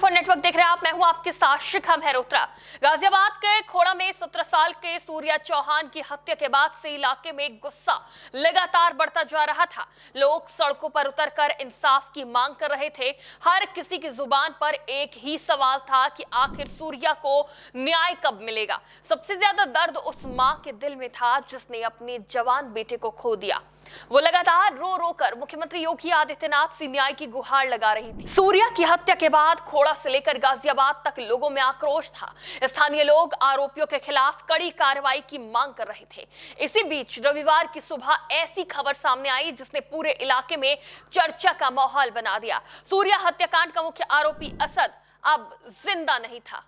टीवी24 network देख रहे हैं आप। मैं हूं आपके साथ शिखा मेहरोत्रा। गाजियाबाद के खोड़ा में 17 साल के सूर्या चौहान की हत्या के बाद से इलाके में गुस्सा लगातार बढ़ता जा रहा था। लोग सड़कों पर उतरकर इंसाफ की मांग कर रहे थे। हर किसी की जुबान पर एक ही सवाल था कि आखिर सूर्या को न्याय कब मिलेगा। सबसे ज्यादा दर्द उस मां के दिल में था जिसने अपने जवान बेटे को खो दिया। वो लगातार रो रो कर मुख्यमंत्री योगी आदित्यनाथ से न्याय की गुहार लगा रही थी। सूर्या की हत्या के बाद खोड़ा से लेकर गाजियाबाद तक लोगों में आक्रोश था। स्थानीय लोग आरोपियों के खिलाफ कड़ी कार्रवाई की मांग कर रहे थे। इसी बीच रविवार की सुबह ऐसी खबर सामने आई जिसने पूरे इलाके में चर्चा का माहौल बना दिया। सूर्या हत्याकांड का मुख्य आरोपी असद अब जिंदा नहीं था।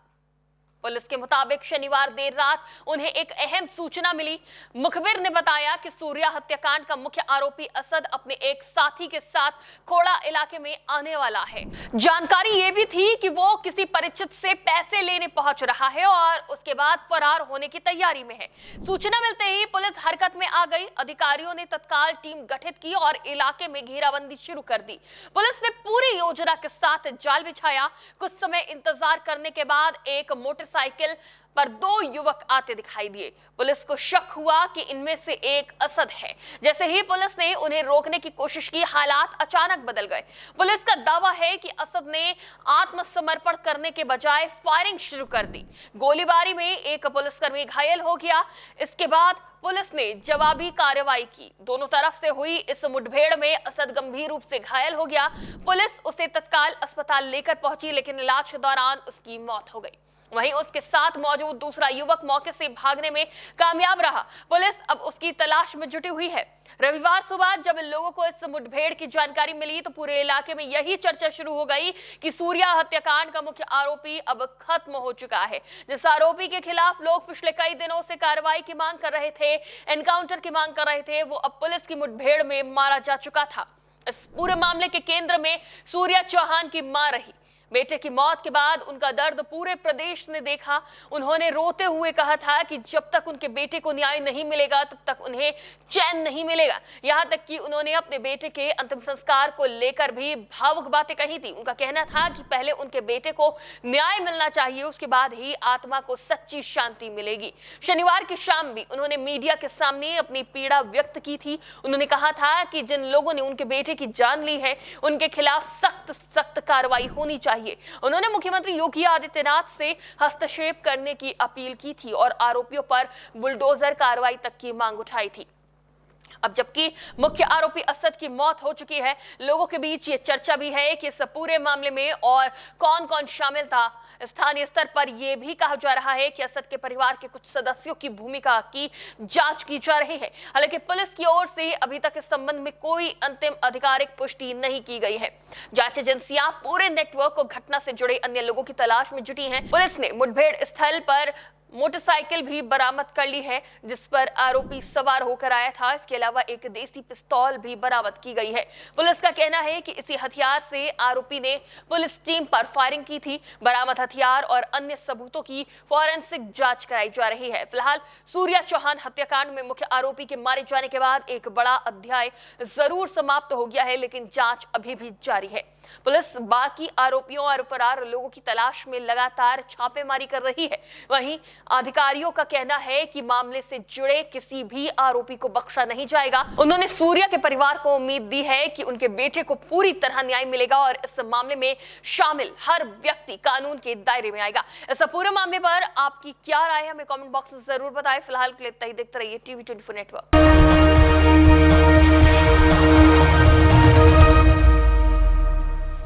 पुलिस के मुताबिक शनिवार देर रात उन्हें एक अहम सूचना मिली। मुखबिर ने बताया कि सूर्या हत्याकांड का मुख्य आरोपी असद अपने एक साथी के साथ खोड़ा इलाके में आने वाला है। जानकारी ये भी थी कि वो किसी परिचित से पैसे लेने पहुंच रहा है और उसके बाद फरार होने की तैयारी में है। सूचना मिलते ही पुलिस हरकत में आ गई। अधिकारियों ने तत्काल टीम गठित की और इलाके में घेराबंदी शुरू कर दी। पुलिस ने पूरी योजना के साथ जाल बिछाया। कुछ समय इंतजार करने के बाद एक मोटरसाइकिल पर दो युवक आते दिखाई दिए। पुलिस को शक हुआ कि इनमें से एक असद है। जैसे ही पुलिस ने उन्हें रोकने की कोशिश की, हालात अचानक बदल गए। पुलिस का दावा है कि असद ने आत्मसमर्पण करने के बजाय फायरिंग शुरू कर दी। गोलीबारी में एक पुलिसकर्मी घायल हो गया। इसके बाद पुलिस ने जवाबी कार्रवाई की। दोनों तरफ से हुई इस मुठभेड़ में असद गंभीर रूप से घायल हो गया। पुलिस उसे तत्काल अस्पताल लेकर पहुंची, लेकिन इलाज के दौरान उसकी मौत हो गई। वहीं उसके साथ मौजूद दूसरा युवक मौके से भागने में कामयाब रहा। पुलिस अब उसकी तलाश में जुटी हुई है। रविवार सुबह जब लोगों को इस मुठभेड़ की जानकारी मिली तो पूरे इलाके में यही चर्चा शुरू हो गई कि सूर्या हत्याकांड का मुख्य आरोपी अब खत्म हो चुका है। जिस आरोपी के खिलाफ लोग पिछले कई दिनों से कार्रवाई की मांग कर रहे थे, एनकाउंटर की मांग कर रहे थे, वो अब पुलिस की मुठभेड़ में मारा जा चुका था। इस पूरे मामले के केंद्र में सूर्या चौहान की मां रही। बेटे की मौत के बाद उनका दर्द पूरे प्रदेश ने देखा। उन्होंने रोते हुए कहा था कि जब तक उनके बेटे को न्याय नहीं मिलेगा तब तक उन्हें चैन नहीं मिलेगा। यहां तक कि उन्होंने अपने बेटे के अंतिम संस्कार को लेकर भी भावुक बातें कही थी। उनका कहना था कि पहले उनके बेटे को न्याय मिलना चाहिए, उसके बाद ही आत्मा को सच्ची शांति मिलेगी। शनिवार की शाम भी उन्होंने मीडिया के सामने अपनी पीड़ा व्यक्त की थी। उन्होंने कहा था कि जिन लोगों ने उनके बेटे की जान ली है उनके खिलाफ सख्त कार्रवाई होनी चाहिए। उन्होंने मुख्यमंत्री योगी आदित्यनाथ से हस्तक्षेप करने की अपील की थी और आरोपियों पर बुलडोजर कार्रवाई तक की मांग उठाई थी। अब जबकि मुख्य आरोपी असद की मौत हो चुकी है, लोगों के बीच ये चर्चा भी है कि इस पूरे मामले में और कौन-कौन शामिल था। स्थानीय स्तर पर यह भी कहा जा रहा है कि असद के परिवार के कुछ सदस्यों की भूमिका की जांच की जा रही है। हालांकि पुलिस की ओर से अभी तक इस संबंध में कोई अंतिम आधिकारिक पुष्टि नहीं की गई है। जांच एजेंसियां पूरे नेटवर्क को घटना से जुड़े अन्य लोगों की तलाश में जुटी हैं। पुलिस ने मुठभेड़ स्थल पर मोटरसाइकिल भी बरामद कर ली है जिस पर आरोपी सवार होकर आया था। इसके अलावा एक देसी पिस्तौल भी बरामद की गई है। पुलिस का कहना है कि इसी हथियार से आरोपी ने पुलिस टीम पर फायरिंग की थी। बरामद हथियार और अन्य सबूतों की फॉरेंसिक जांच कराई जा रही है। फिलहाल सूर्या चौहान हत्याकांड में मुख्य आरोपी के मारे जाने के बाद एक बड़ा अध्याय जरूर समाप्त हो गया है, लेकिन जांच अभी भी जारी है। पुलिस बाकी आरोपियों और फरार लोगों की तलाश में लगातार छापेमारी कर रही है। वहीं अधिकारियों का कहना है कि मामले से जुड़े किसी भी आरोपी को बख्शा नहीं जाएगा। उन्होंने सूर्या के परिवार को उम्मीद दी है कि उनके बेटे को पूरी तरह न्याय मिलेगा और इस मामले में शामिल हर व्यक्ति कानून के दायरे में आएगा। इस पूरे मामले पर आपकी क्या राय है, हमें कमेंट बॉक्स में जरूर बताएं। फिलहाल के लिए इतना ही। देखते रहिए टीवी24 नेटवर्क।